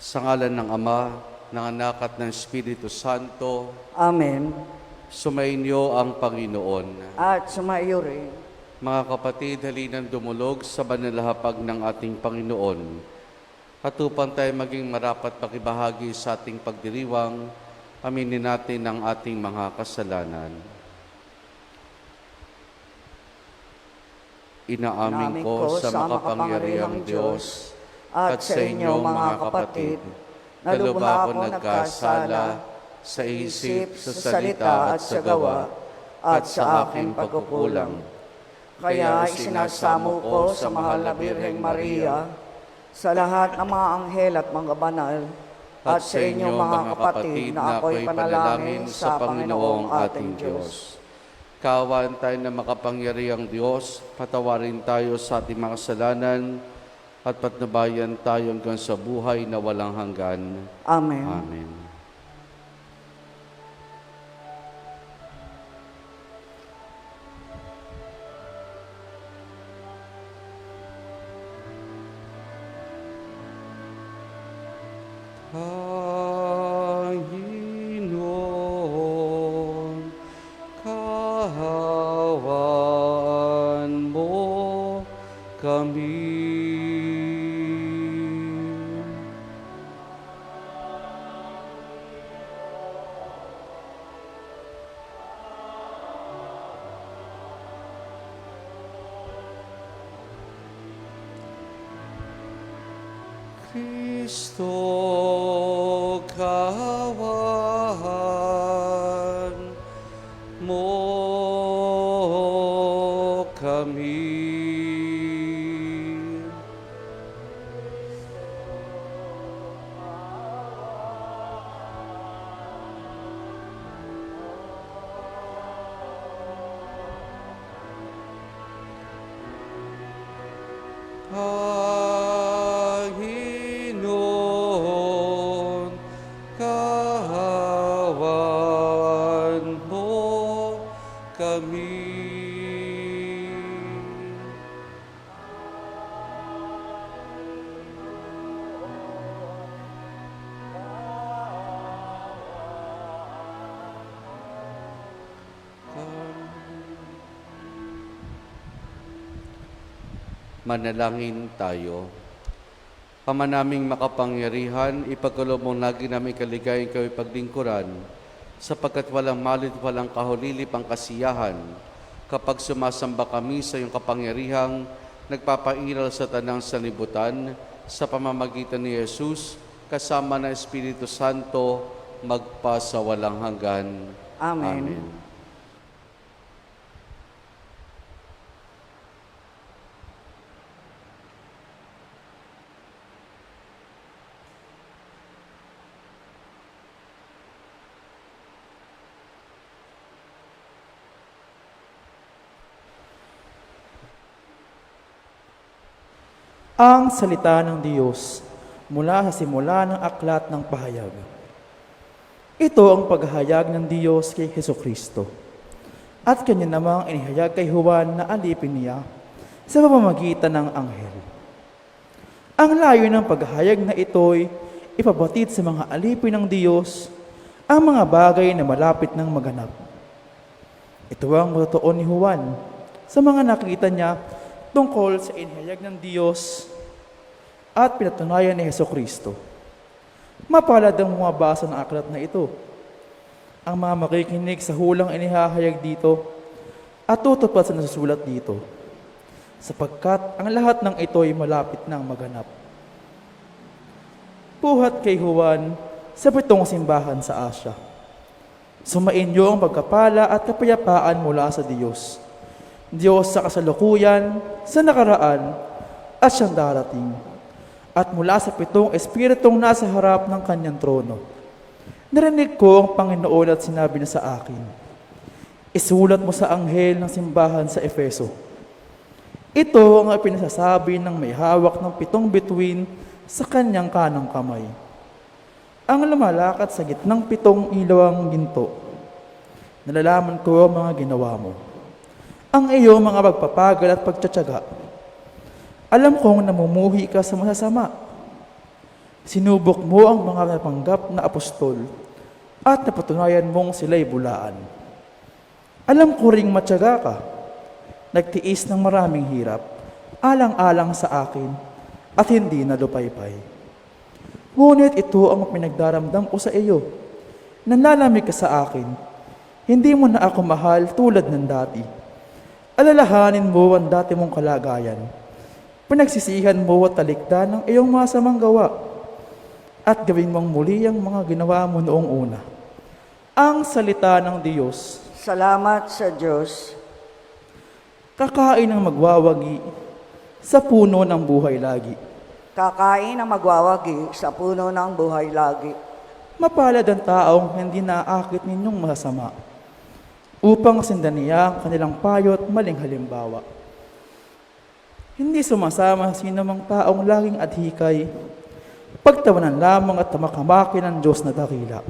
Sa ngalan ng Ama, ng Anak at ng Espiritu Santo, Amen. sumainyo ang Panginoon. At sumaiyo rin. Mga kapatid, halinan dumulog sa banalahapag ng ating Panginoon. At upang tayo maging marapat pakibahagi sa ating pagdiriwang, aminin natin ang ating mga kasalanan. Inaamin ko sa makapangyarihang Diyos at sa inyo mga kapatid, na lubha ako nagkasala sa isip, sa salita at sa gawa, at sa aking pagkukulang. Kaya isinasamo ko sa mahal na Birheng Maria, sa lahat ng mga anghel at mga banal, at sa inyo mga kapatid na ako'y panalangin sa Panginoong ating Diyos. Kaawaan tayo na makapangyarihang Diyos, patawarin tayo sa ating mga kasalanan, at patnubayan tayo hanggang sa buhay na walang hanggan. Amen. Amen. Panginoon, kahawan mo kami. Kristo, kahawan mo kami. Panginoon, kahawan mo kami. Manalangin tayo. Ama naming makapangyarihan, ipagkaloob mong lagi namin kaligayang kayo'y paglingkuran, sapagkat walang malit, walang kahulilip ang kasiyahan, kapag sumasamba kami sa iyong kapangyarihang nagpapairal sa tanang sanlibutan, sa pamamagitan ni Jesus, kasama ng Espiritu Santo, magpa sa walang hanggan. Amen. Amen. Ang salita ng Diyos mula sa simula ng aklat ng pahayag. Ito ang paghahayag ng Diyos kay Hesukristo. At kanya namang inihayag kay Juan na alipin niya sa pamamagitan ng anghel. Ang layo ng paghahayag na ito'y ipabatid sa mga alipin ng Diyos ang mga bagay na malapit ng maganap. Ito ang matotoo ni Juan sa mga nakita niya tungkol sa inihayag ng Diyos at pinatunayan ni Hesukristo. Mapalad ang bumabasa ng aklat na ito, ang mga makikinig sa hulang inihahayag dito at tutupad sa nasusulat dito, sapagkat ang lahat ng ito ay malapit ng maganap. Buhat kay Juan sa 7 simbahan sa Asya. Sumainyo ang pagkapala at kapayapaan mula sa Diyos. Diyos sa kasalukuyan, sa nakaraan, at siyang darating. At mula sa 7 espiritong nasa harap ng kanyang trono. Narinig ko ang Panginoon at sinabi niya sa akin, isulat mo sa anghel ng simbahan sa Efeso. Ito ang pinasasabi ng may hawak ng 7 bituin sa kanyang kanang kamay. Ang lumalakad sa gitnang 7 ilawang ginto. Nalalaman ko ang mga ginawa mo. Ang iyong mga pagpapagal at pagtsatsaga. Alam kong namumuhi ka sa masasama. Sinubok mo ang mga napanggap na apostol at napatunayan mong sila'y bulaan. Alam ko ring matyaga ka, nagtiis ng maraming hirap, alang-alang sa akin at hindi nalupaypay. Ngunit ito ang pinagdaramdam ko sa iyo. Nanlalamig ka sa akin, hindi mo na ako mahal tulad ng dati. Alalahanin mo ang dati mong kalagayan. Pinagsisihan mo at talikdan ng iyong masamang gawa at gawin mong muli ang mga ginawa mo noong una. Ang salita ng Diyos. Salamat sa Diyos. Kakain ng magwawagi sa puno ng buhay lagi. Kakain ang magwawagi sa puno ng buhay lagi. Mapalad ang taong hindi naaakit ninyong masasama, upang sindan niya ang kanilang payo at maling halimbawa. Hindi sumasama sa sinumang taong laging adhikay, pagtawanan lamang at tamakamaki ng Diyos na dakila.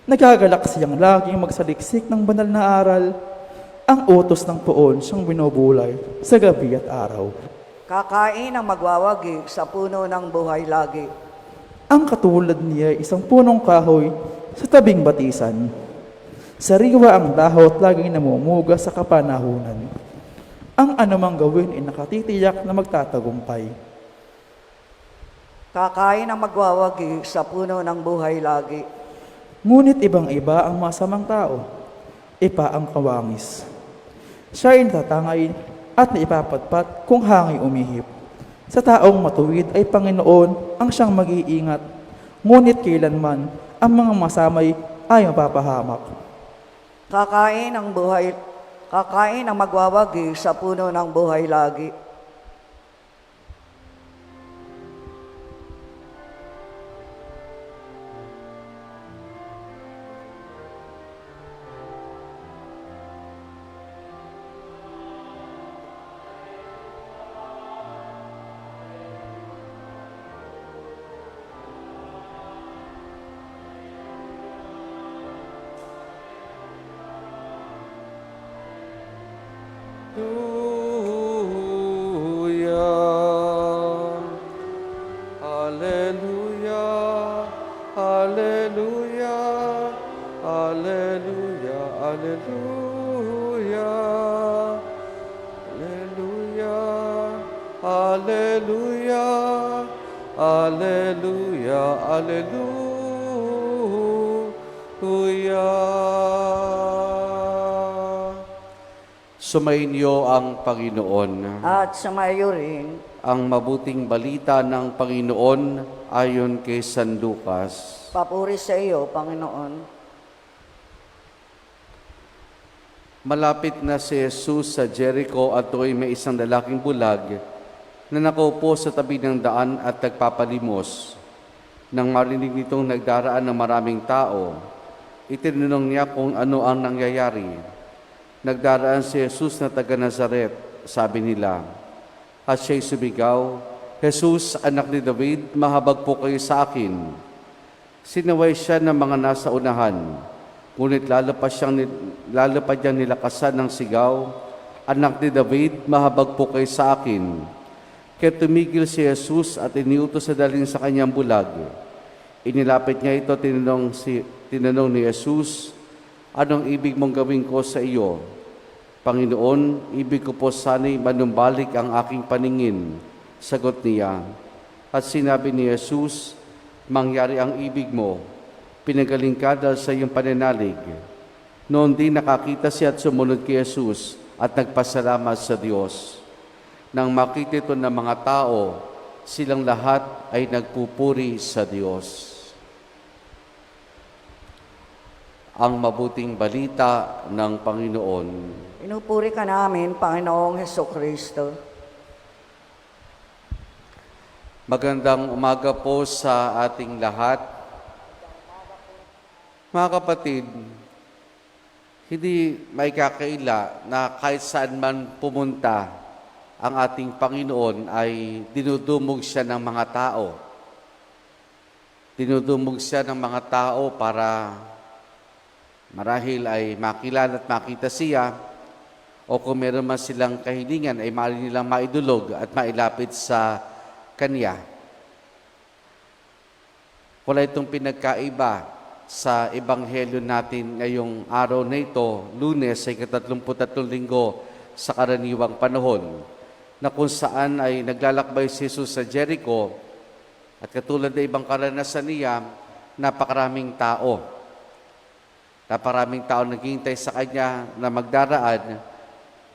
Nagagalak siyang laging magsaliksik ng banal na aral, ang utos ng poon siyang binubulay sa gabi at araw. Kakain ang magwawagi sa puno ng buhay lagi. Ang katulad niya ay isang punong kahoy sa tabing batisan. Sariwa ang dahot laging namumuga sa kapanahunan. Ang anumang gawin ay nakatitiyak na magtatagumpay. Kakain ang magwawagi sa puno ng buhay lagi. Ngunit ibang-iba ang masamang tao, ipa ang kawangis. Siya ay natatangay at naipapatpat kung hangin umihip. Sa taong matuwid ay Panginoon ang siyang mag-iingat, ngunit kailanman ang mga masamay ay mapapahamak. Kakain ang magwawagi sa puno ng buhay lagi. Hallelujah, hallelujah, hallelujah, hallelujah, hallelujah, hallelujah, hallelujah, hallelujah. Sumainyo ang Panginoon. At sumayo rin, Ang mabuting balita ng Panginoon ayon kay San Lucas. papuri sa iyo, Panginoon. Malapit na si Jesus sa Jericho at do'y may isang lalaking bulag na nakaupo sa tabi ng daan at nagpapalimos. Nang marinig nitong nagdaraan ng maraming tao, itinanong niya kung ano ang nangyayari. Nagdaraan si Jesus na taga Nazaret, sabi nila. At siya'y sumigaw, Jesus, anak ni David, mahabag po kayo sa akin. Sinaway siya ng mga nasa unahan, ngunit lalapad niyang nilakasan ng sigaw, anak ni David, mahabag po kayo sa akin. Kaya tumigil si Jesus at iniutos na dalhin sa kanyang bulag. Inilapit niya ito, tinanong ni Jesus, anong ibig mong gawin ko sa iyo? Panginoon, ibig ko po sana'y manumbalik ang aking paningin. Sagot niya. At sinabi ni Jesus, mangyari ang ibig mo. Pinagaling ka dahil sa iyong pananalig. Noon din nakakita siya at sumunod kay Jesus at nagpasalamat sa Diyos. Nang makita ito ng mga tao, silang lahat ay nagpupuri sa Diyos. Ang mabuting balita ng Panginoon. Pinupuri ka namin, Panginoong Hesukristo. Magandang umaga po sa ating lahat. Mga kapatid, hindi may kakaila na kahit saan man pumunta ang ating Panginoon ay dinudumog siya ng mga tao. Dinudumog siya ng mga tao para marahil ay makilala at makita siya, o kung meron man silang kahilingan ay maaari nilang maidulog at mailapit sa Kanya. Wala itong pinagkaiba sa ebanghelyo natin ngayong araw na ito, Lunes, ay 33 linggo sa karaniwang panahon, na kung saan ay naglalakbay si Jesus sa Jericho at katulad ng ibang karanasan niya, napakaraming tao. Napakaraming tao naghihintay sa kanya na magdaraan.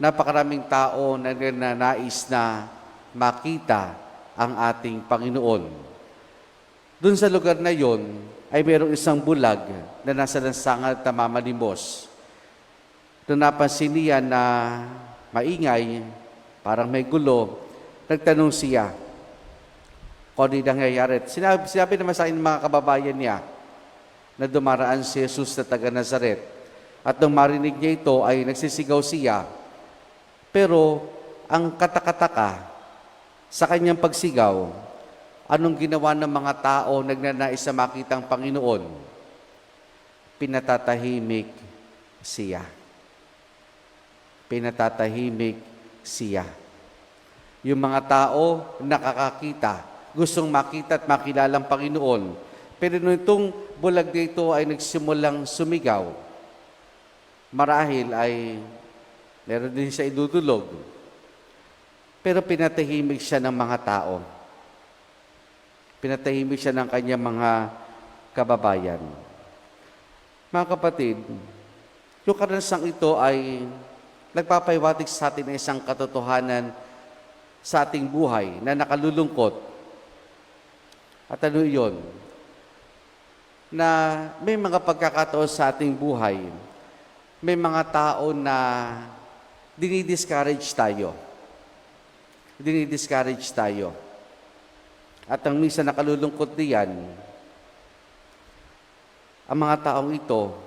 Napakaraming tao na nais na makita ang ating Panginoon. Doon sa lugar na yon ay mayroong isang bulag na nasa lansangan at namamalimos. Doon napansin niya na maingay, parang may gulo, nagtanong siya kung ano yung nangyayari. Sinabi naman sa akin ng mga kababayan niya na dumaraan si Jesus na taga Nazaret. At nung marinig niya ito ay nagsisigaw siya. Pero ang katakataka sa kanyang pagsigaw, anong ginawa ng mga tao nagnanais na makita ang Panginoon? Pinatatahimik siya. Pinatatahimik siya. Yung mga tao nakakakita, gustong makita at makilala ang Panginoon. Pero nung itong bulag dito ay nagsimulang sumigaw, marahil ay meron din siya idudulog. Pero pinatahimik siya ng mga tao. Pinatahimik siya ng kanyang mga kababayan. Mga kapatid, yung karanasang ito ay nagpapahiwatig sa atin ng isang katotohanan sa ating buhay na nakalulungkot. At ano yun? Na may mga pagkakataon sa ating buhay, may mga tao na dinidiscourage tayo. Dinidiscourage tayo. At ang minsan nakalulungkot diyan, ang mga taong ito,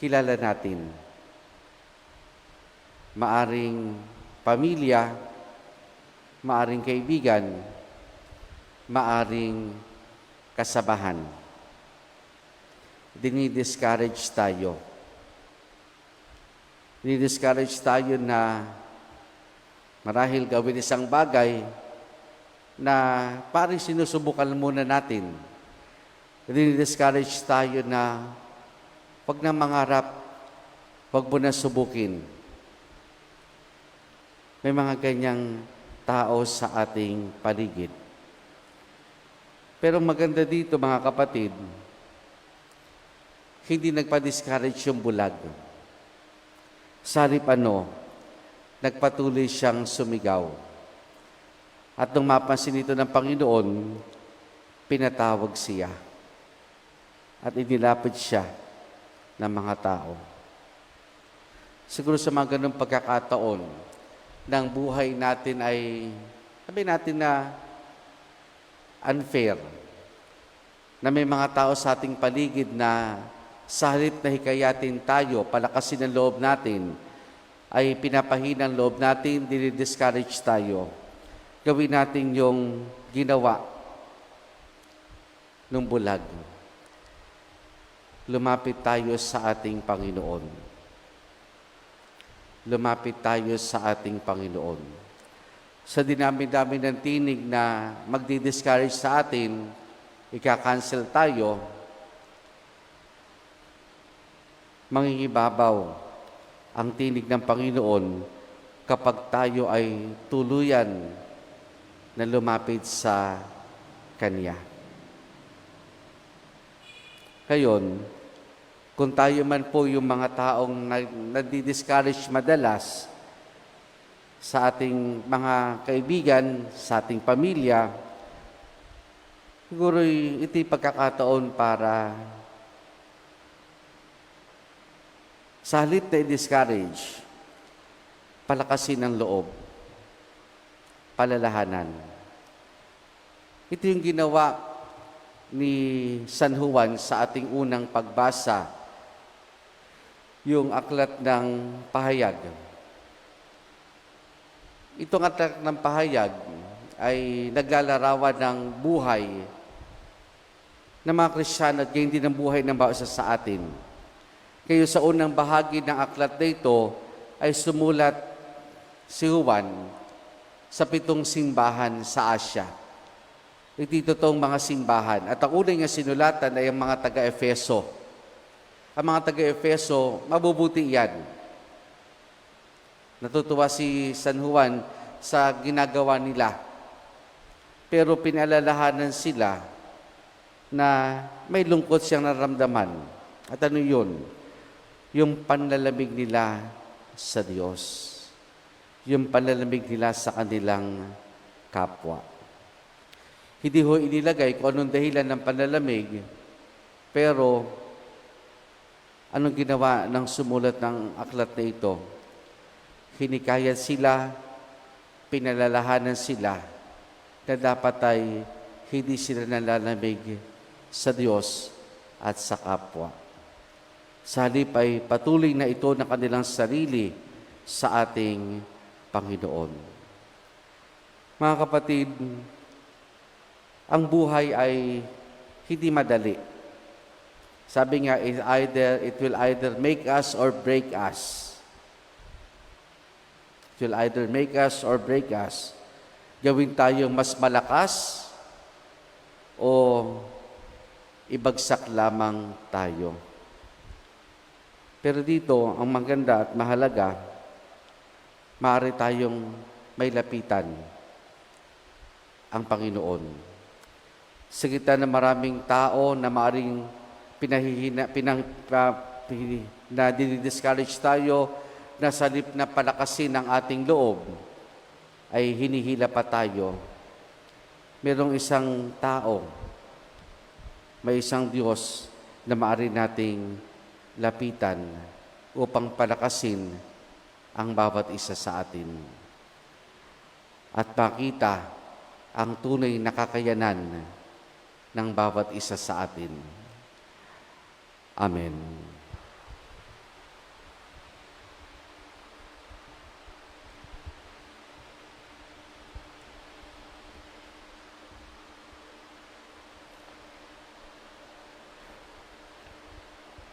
kilala natin. Maaring pamilya, maaring kaibigan, maaring kasabahan. Dinidiscourage tayo. Dinidiscourage tayo na marahil gawin isang bagay na parang sinusubukan muna natin. Dinidiscourage tayo na wag na mangarap, wag mo na subukin. May mga ganyang tao sa ating paligid. Pero maganda dito mga kapatid, hindi nagpa-discourage yung bulag. Sa halip nagpatuloy siyang sumigaw. At nung mapansin ito ng Panginoon, pinatawag siya. At inilapit siya ng mga tao. Siguro sa mga ganung pagkakataon, ng buhay natin ay, sabi natin na unfair. Na may mga tao sa ating paligid na sa halip na hikayatin tayo, palakasin ang loob natin, ay pinapahina ang loob natin, dinidiscourage tayo. Gawin natin yung ginawa ng bulag. Lumapit tayo sa ating Panginoon. Lumapit tayo sa ating Panginoon. Sa dinami-dami ng tinig na magdi-discourage sa atin, ika-cancel tayo, mangingibabaw ang tinig ng Panginoon kapag tayo ay tuluyan na lumapit sa Kanya. Ngayon, kung tayo man po yung mga taong nadi-discourage madalas sa ating mga kaibigan, sa ating pamilya, siguro ito'y pagkakataon para sa halip na i-discourage, palakasin ang loob, palalahanan. Ito yung ginawa ni San Juan sa ating unang pagbasa, yung aklat ng pahayag. Itong aklat ng pahayag ay naglalarawan ng buhay ng mga Kristiyano at gayon din ang buhay ng bawat isa sa atin. Kaya sa unang bahagi ng aklat na ito ay sumulat si Juan sa 7 simbahan sa Asya. ititotoong mga simbahan. At ang unang nga sinulatan ay ang mga taga-Efeso. Ang mga taga-Efeso, mabubuti yan. Natutuwa si San Juan sa ginagawa nila. Pero pinalalahanan sila na may lungkot siyang nararamdaman. At ano yun? Yung panlalamig nila sa Diyos. Yung panlalamig nila sa kanilang kapwa. Hindi ho inilagay kung anong dahilan ng panlalamig, pero anong ginawa ng sumulat ng aklat na ito? Hinikayat sila, pinalalahanan sila, na dapat ay hindi sila nalalamig sa Diyos at sa kapwa. Sa halip ay patuloy na ito ng kanilang sarili sa ating Panginoon. Mga kapatid, ang buhay ay hindi madali. Sabi nga, it will either make us or break us. It will either make us or break us. Gawin tayong mas malakas o ibagsak lamang tayo. Pero dito, ang maganda at mahalaga, maaari tayong may lapitan ang Panginoon. Sa gitna ng maraming tao na maaring na dinidiscourage tayo, na sa halip na palakasin ang ating loob, ay hinihila pa tayo. Merong isang tao, may isang Diyos na maaari nating lapitan upang palakasin ang bawat isa sa atin. At makita ang tunay na kakayanan ng bawat isa sa atin. Amen.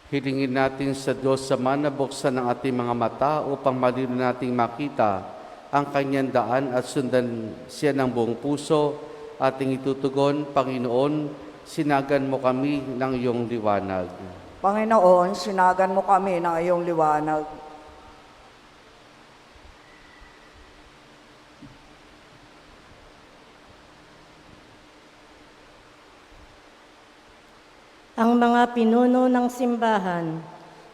Hilingin natin sa Diyos sa manabuksan ng ating mga mata upang malino nating makita ang kanyang daan at sundan siya ng buong puso. Ating itutugon, Panginoon, sinagan mo kami ng iyong liwanag. Panginoon, sinagan mo kami ng iyong liwanag. Ang mga pinuno ng simbahan,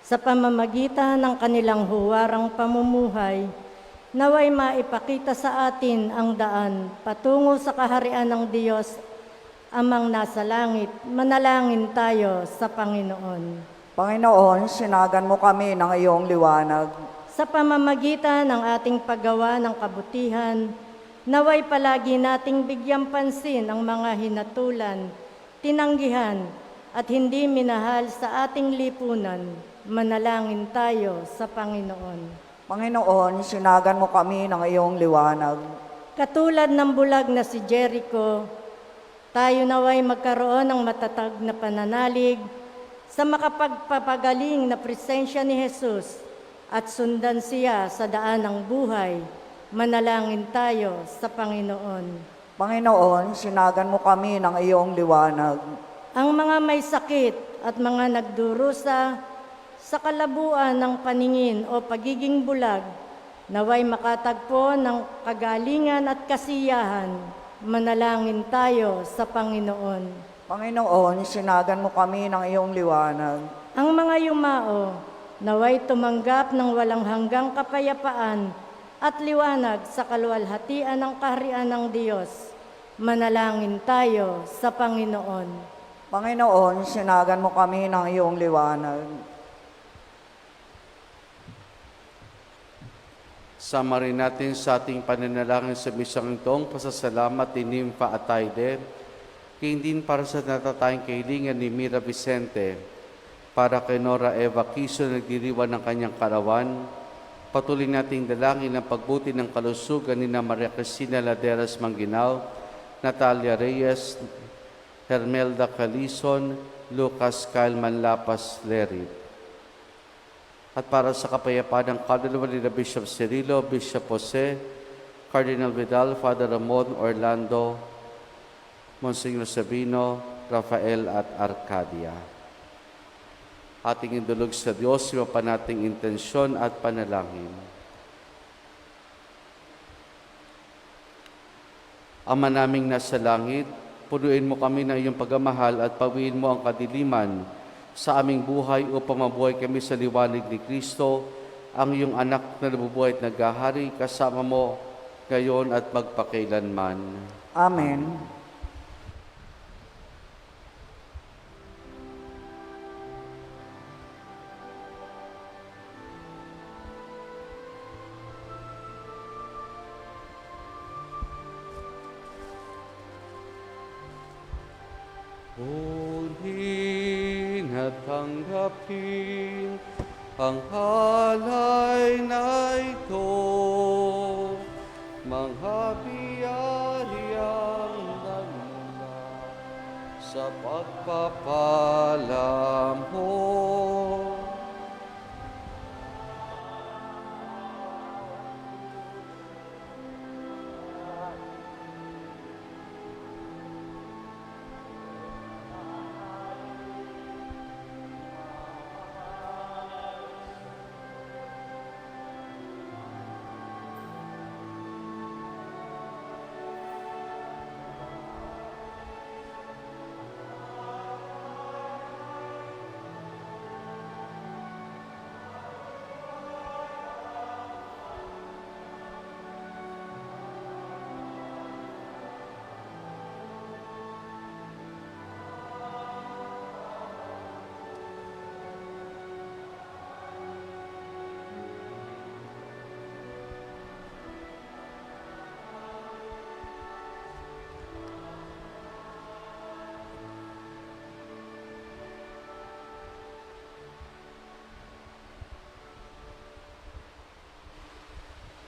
sa pamamagitan ng kanilang huwarang pamumuhay, naway maipakita sa atin ang daan patungo sa kaharian ng Diyos, Amang nasa langit. Manalangin tayo sa Panginoon. Panginoon, sinagan mo kami ng iyong liwanag. Sa pamamagitan ng ating paggawa ng kabutihan, naway palagi nating bigyang pansin ang mga hinatulan, tinanggihan, at hindi minahal sa ating lipunan. Manalangin tayo sa Panginoon. Panginoon, sinagan mo kami ng iyong liwanag. Katulad ng bulag na si Jericho, tayo naway magkaroon ng matatag na pananalig sa makapagpapagaling na presensya ni Jesus at sundan siya sa daan ng buhay. Manalangin tayo sa Panginoon. Panginoon, sinagan mo kami ng iyong liwanag. Ang mga may sakit at mga nagdurusa sa kalabuan ng paningin o pagiging bulag, naway makatagpo ng kagalingan at kasiyahan. Manalangin tayo sa Panginoon. Panginoon, sinagan mo kami ng iyong liwanag. Ang mga yumao, naway tumanggap ng walang hanggang kapayapaan at liwanag sa kaluwalhatian ng kaharian ng Diyos. Manalangin tayo sa Panginoon. Panginoon, sinagan mo kami ng iyong liwanag. Sama rin natin sa ating pananalangin sa misang itong pasasalamat ni Nympha Ataide, din para sa natatayang kahilingan ni Mira Vicente, para kay Nora Eva Quiso na nagdiriwan ng kanyang karawan. Patuloy nating dalangin ang pagbuti ng kalusugan ni Maria Cristina Laderas Manginao, Natalia Reyes, Hermelda Calison, Lucas Kyle Manlapas Lerit. At para sa kapayapaan ng kaluluwa ni Bishop Cirilo, Bishop Jose, Cardinal Vidal, Father Ramon Orlando, Monsignor Sabino, Rafael at Arcadia. Ating indulog sa Diyos yung panating intensyon at panalangin. Ama naming nasa langit, punuin mo kami ng iyong pagmamahal at pawiin mo ang kadiliman sa aming buhay upang mabuhay kami sa liwanag ni Kristo, ang iyong anak na nabubuhay at naghahari, kasama mo ngayon at magpakailanman. Amen. Unin at tanggapin ang halay na ito, mga biyayang nagmula sa pagpapala mo.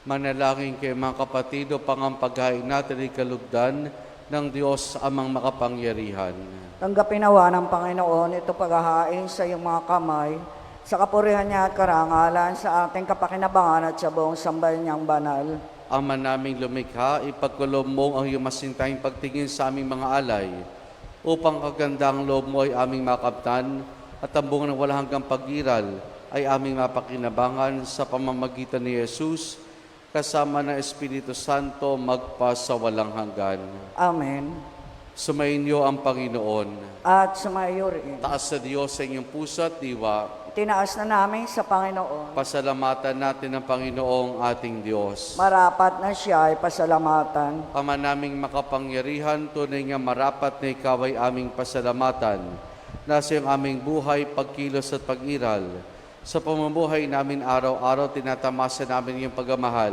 Manalangin kayo mga kapatid upang ang paghain natin ay kalugdan ng Diyos amang makapangyarihan. Tanggapin nawa ng Panginoon ito paghahain sa iyong mga kamay, sa kapurihan niya at karangalan, sa ating kapakinabangan at sa buong sambayan niyang banal. Ama naming lumikha, ipagkulob mo ang iyong masintahing pagtingin sa aming mga alay, upang kagandang loob mo ay aming makaptan, at ang buong ng wala hanggang pag-iral ay aming mapakinabangan sa pamamagitan ni Jesus, kasama ng Espiritu Santo, magpa sa walang hanggan. Amen. Sumainyo ang Panginoon. At sumayo rin. Taas sa Diyos sa inyong puso at diwa. Tinaas na namin sa Panginoon. Pasalamatan natin ang Panginoong ating Diyos. Marapat na siya ay pasalamatan. Ama naming makapangyarihan, tunay nga marapat na ikaw ay aming pasalamatan. Nasa iyong aming buhay, pagkilos at pag-iral. Sa pamumuhay namin araw-araw, tinatamasa namin iyong pagmamahal.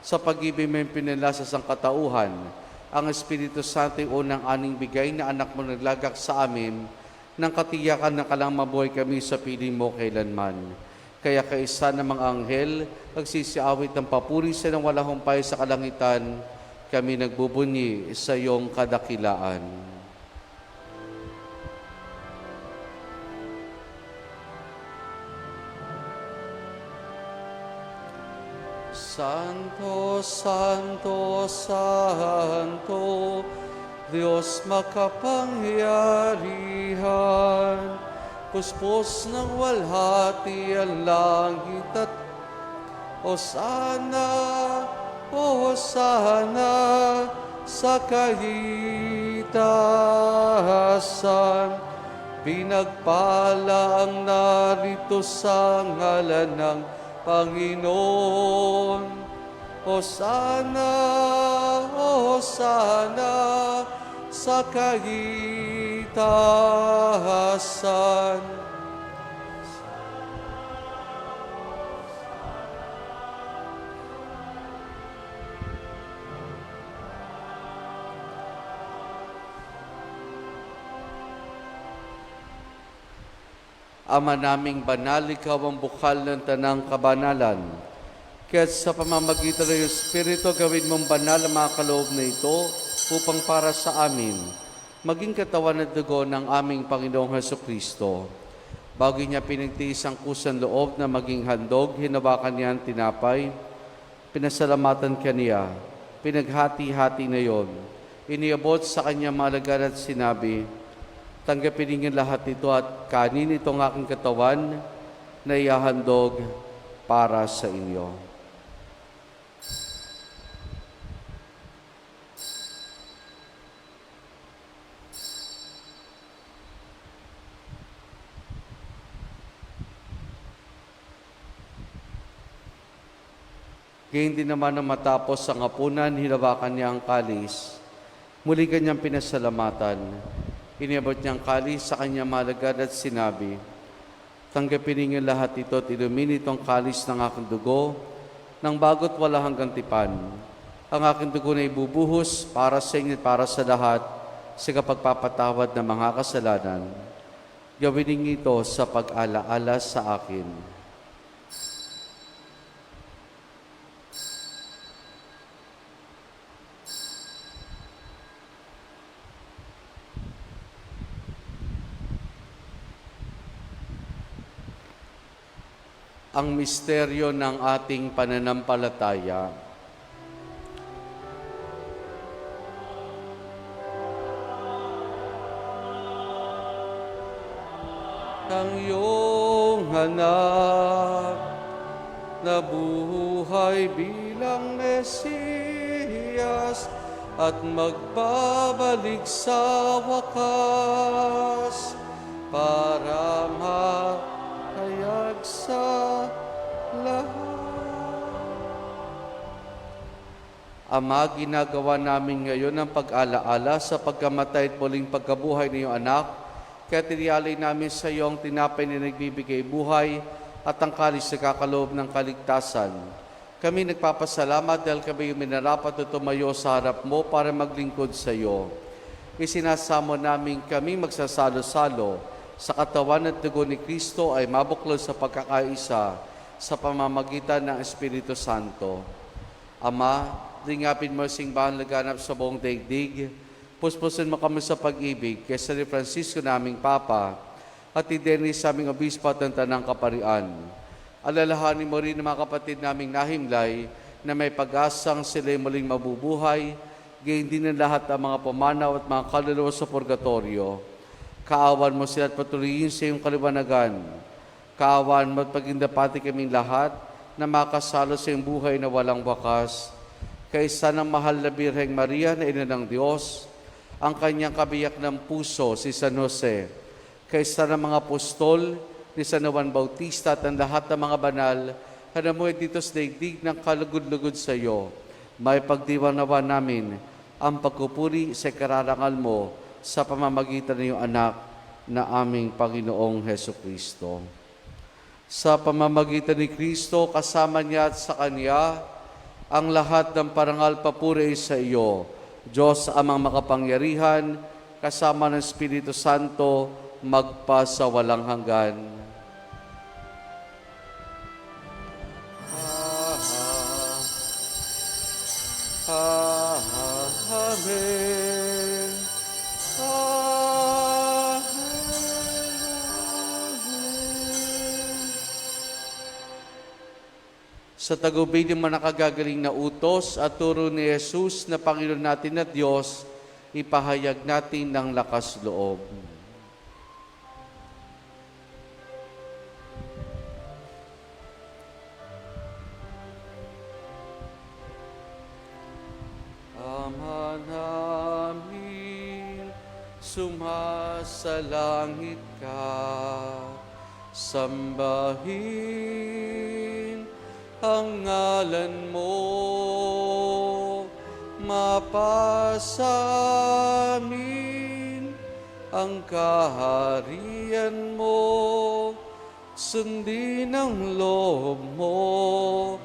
Sa pag-ibig mo yung pinala sa sangkatauhan, ang Espiritu Santo yung unang aning bigay na anak mo naglagak sa amin, nang katiyakan na kalang mabuhay kami sa piling mo kailanman. Kaya kaisa ng mga anghel, nagsisiawit ng papuri sa ng walang humpay sa kalangitan, kami nagbubunyi sa iyong kadakilaan. Santo, Santo, Santo, Diyos makapangyarihan, puspos ng walhati ang langit at Hosana, Hosana sa kahitasan. Pinagpala ang narito sa ngalan ng Panginoon. Hosana, Hosana sa kahitasan. Ama naming banal, ikaw ang bukal ng tanang kabanalan. Kaya sa pamamagitan ng Espiritu, gawin mong banal ang mga kaloob na ito upang para sa amin, maging katawan at dugo ng aming Panginoong Hesukristo. Bago niya pinagtiis ang kusang loob na maging handog, hinawakan niya ang tinapay, pinasalamatan kaniya, pinaghati-hati na yon, iniabot sa kanyang malagan at sinabi, tanggapin ninyo lahat ito at kanin itong aking katawan na ihahandog para sa inyo. Gayun din naman na matapos ang hapunan, hinawakan niya ang kalis. Muli kanyang pinasalamatan. Iniabot niyang kalis sa kanyang malagad at sinabi, tanggapin ninyo lahat ito at inumin itong kalis ng aking dugo, ng bago't wala hanggang tipan. Ang aking dugo na ibubuhos para sa inyo at para sa lahat sa kapagpapatawad ng mga kasalanan. Gawin ninyo ito sa pag-alaala sa akin. Ang misteryo ng ating pananampalataya. Ang iyong anak na buhay bilang Mesiyas at magbabalik sa wakas para mahayag sa lahat. Ama, ginagawa namin ngayon ang pag-alaala sa pagkamatay at muling pagkabuhay ng iyong anak, kaya tiniyalay namin sa iyo ang tinapay na nagbibigay buhay at ang kalis na kakaloob ng kaligtasan. Kami nagpapasalamat dahil kami yung minarapat at tumayo sa harap mo para maglingkod sa iyo. Isinasamo namin kami magsasalo-salo sa katawan at dugo ni Kristo ay mabuklod sa pagkakaisa sa pamamagitan ng Espiritu Santo. Ama, lingapin mo ang simbahan laganap sa buong daigdig. Puspusin mo kami sa pag-ibig kay San Francisco naming Papa at Dennis sa aming obispo at ng Tanang Kaparian. Alalahanin mo rin ang mga kapatid naming nahimlay na may pag-asang sila'y muling mabubuhay, gayon din ang lahat ng mga pumanaw at mga kaluluwa sa purgatorio. Kaawan mo sila at patuloyin sa iyong kaliwanagan. Kaawan mo at pagindapati kaming lahat na makasalo sa iyong buhay na walang wakas. Kaysa ng mahal na Birheng Maria na Ina ng Diyos, ang kanyang kabiyak ng puso si San Jose, kaysa ng mga apostol ni San Juan Bautista at ang lahat ng mga banal na namuhay dito sa daigdig ng kalugod-lugod sa iyo, may pagdiwanawa namin ang pagpupuri sa kararangal mo sa pamamagitan ng iyong anak na aming Panginoong Hesukristo. Sa pamamagitan ni Kristo, kasama niya at sa Kanya, ang lahat ng parangal papuri sa iyo, Diyos amang makapangyarihan, kasama ng Espiritu Santo, magpa sa walang hanggan. Amen. Sa tagubil ng mga nakagagaling na utos at turo ni Jesus na Panginoon natin at Diyos, ipahayag natin ng lakas loob. Ama namin, sumasalangit ka, sambahin ang ngalan mo, mapasa amin ang kaharian mo, sundin ang loob mo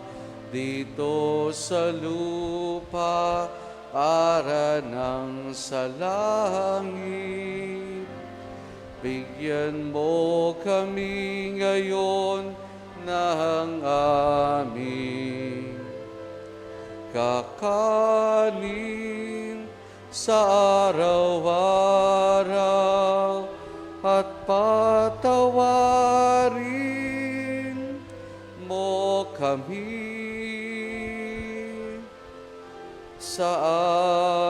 dito sa lupa para nang sa langit. Bigyan mo kami ngayon ng aming kakanin sa araw-araw at patawarin mo kami sa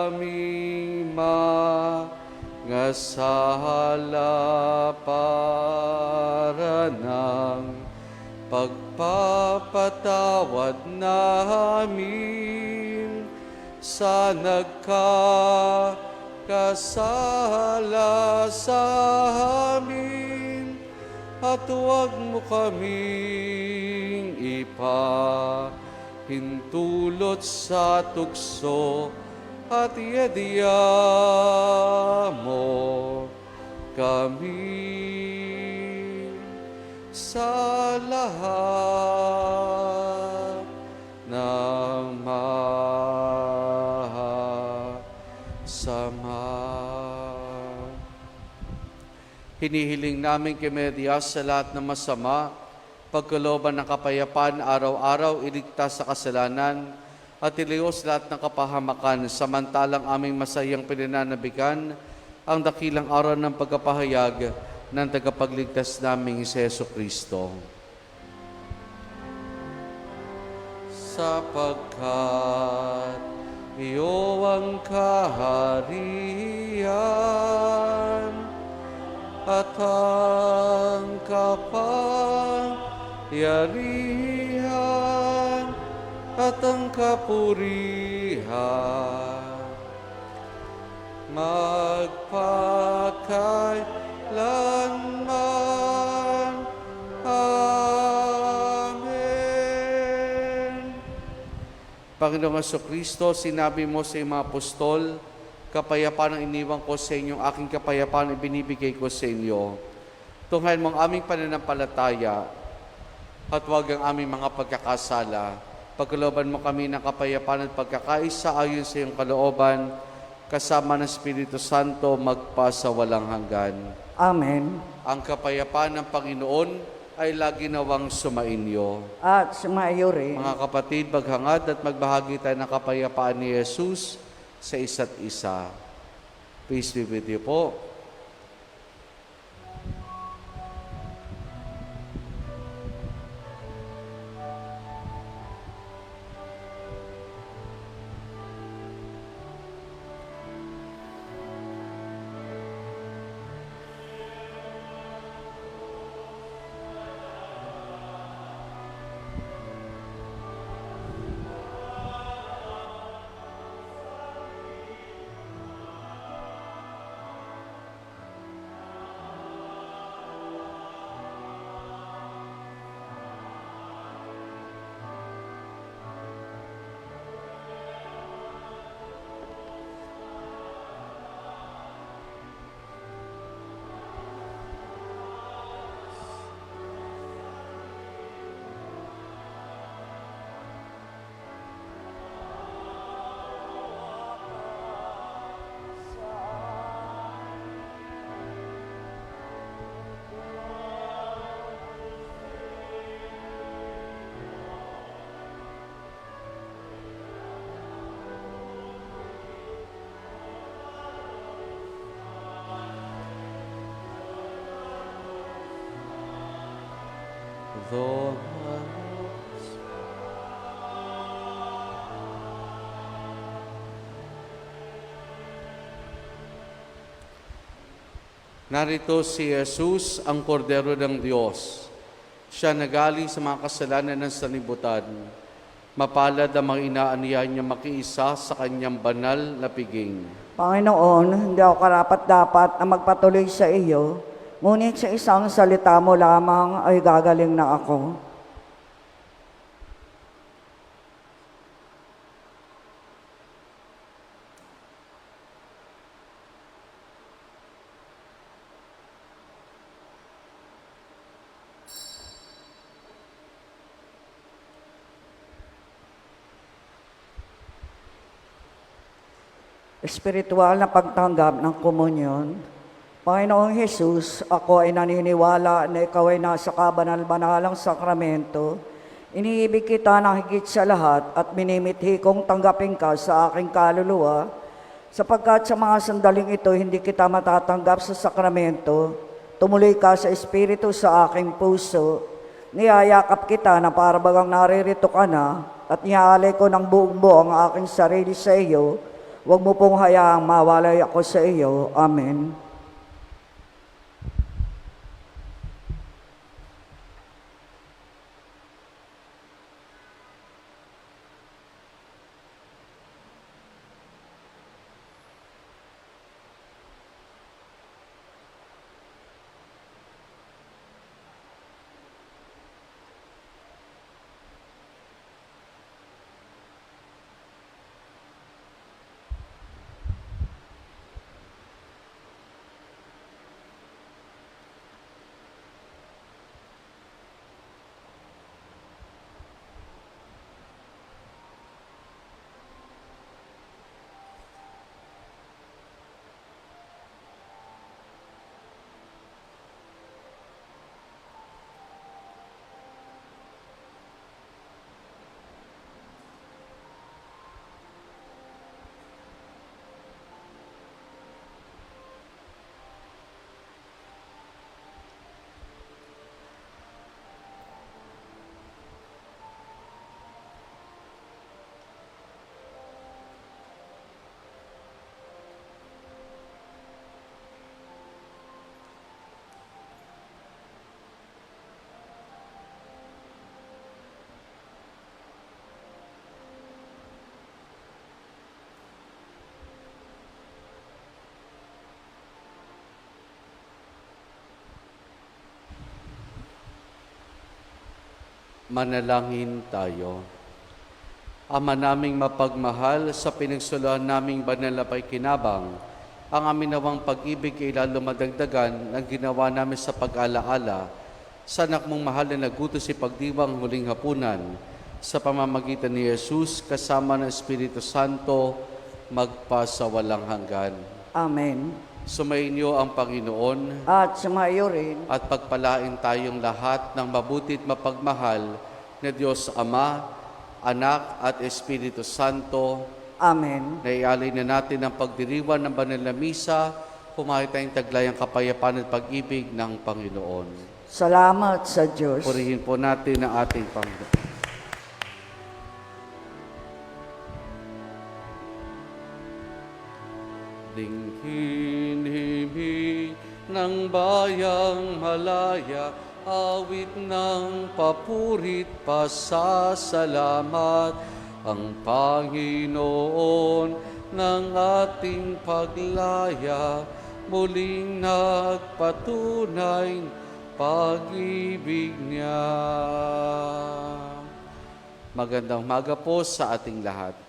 aming mga sala para ng pagpapatawad namin sa nagkakasala sa amin, at huwag mo kaming ipahintulot sa tukso, at iadya mo kami sa lahat ng masama. Hinihiling namin kay Maria sa lahat ng masama, pagkalooban ng kapayapaan araw-araw, iligtas sa kasalanan, at ilios lahat ng kapahamakan, samantalang aming masayang pinananabikan ang dakilang araw ng pagkapahayag ng tagapagligtas naming si Jesucristo. Sapagkat iyo ang kaharian at ang kapangyarihan at ang kapurihan magpakailanman. Amen. Panginoong Jesucristo, sinabi mo sa iyong mga apostol, kapayapaan ang iniwan ko sa inyo, aking kapayapaan ibinibigay ko sa inyo. Tunghayan mo ang aming pananampalataya at huwag ang aming mga pagkakasala. Pagkalooban mo kami ng kapayapaan at pagkakaisa ayon sa iyong kalooban, kasama ng Espiritu Santo magpa sa walang hanggan. Amen. Ang kapayapaan ng Panginoon ay lagi nawang sumainyo. At sumayo rin. Mga kapatid, maghangad at magbahagi tayo ng kapayapaan ni Jesus sa isa't isa. Peace be with you po. Narito si Jesus, ang kordero ng Diyos. Siya nagaling sa mga kasalanan ng sanlibutan. Mapalad ang mga inaaniya niya makiisa sa kanyang banal na piging. Panginoon, hindi ako karapat-dapat na magpatuloy sa iyo, ngunit sa isang salita mo lamang ay gagaling na ako. Espiritual na pagtanggap ng komunyon. Panginoong Jesus, ako ay naniniwala na ikaw ay nasa kabanal-banalang sakramento. Iniibig kita na higit sa lahat at minimithi kong tanggapin ka sa aking kaluluwa, sapagkat sa mga sandaling ito hindi kita matatanggap sa sakramento. Tumuloy ka sa Espiritu sa aking puso. Niyayakap kita na para bagang naririto ka na at niaalay ko ng buong buo ang aking sarili sa iyo. Huwag mo pong hayaang mawalay ako sa iyo. Amen. Manalangin tayo. Ama naming mapagmahal, sa pinagsuluhan naming banal na paikinabang, ang amin nawang pag-ibig ay lalo madagdagan ng ginawa namin sa pag-alaala sa anak mong mahal na nagutos si pagdiwang huling hapunan sa pamamagitan ni Jesus kasama ng Espiritu Santo magpasawalang hanggan. Amen. Sumainyo ang Panginoon At sumayo rin, at pagpalain tayong lahat ng mabutit mapagmahal na Diyos Ama, Anak at Espiritu Santo. amen. Naialay na natin ang pagdiriwan ng banal na misa, pumahay tayong taglayang kapayapaan at pag-ibig ng Panginoon. Salamat sa Diyos. Purihin po natin ang ating Panginoon. Linghin himig ng bayang malaya, awit ng papurit pasasalamat, ang Panginoon ng ating paglaya, muling nagpatunay pag-ibig niya. Magandang umaga po sa ating lahat.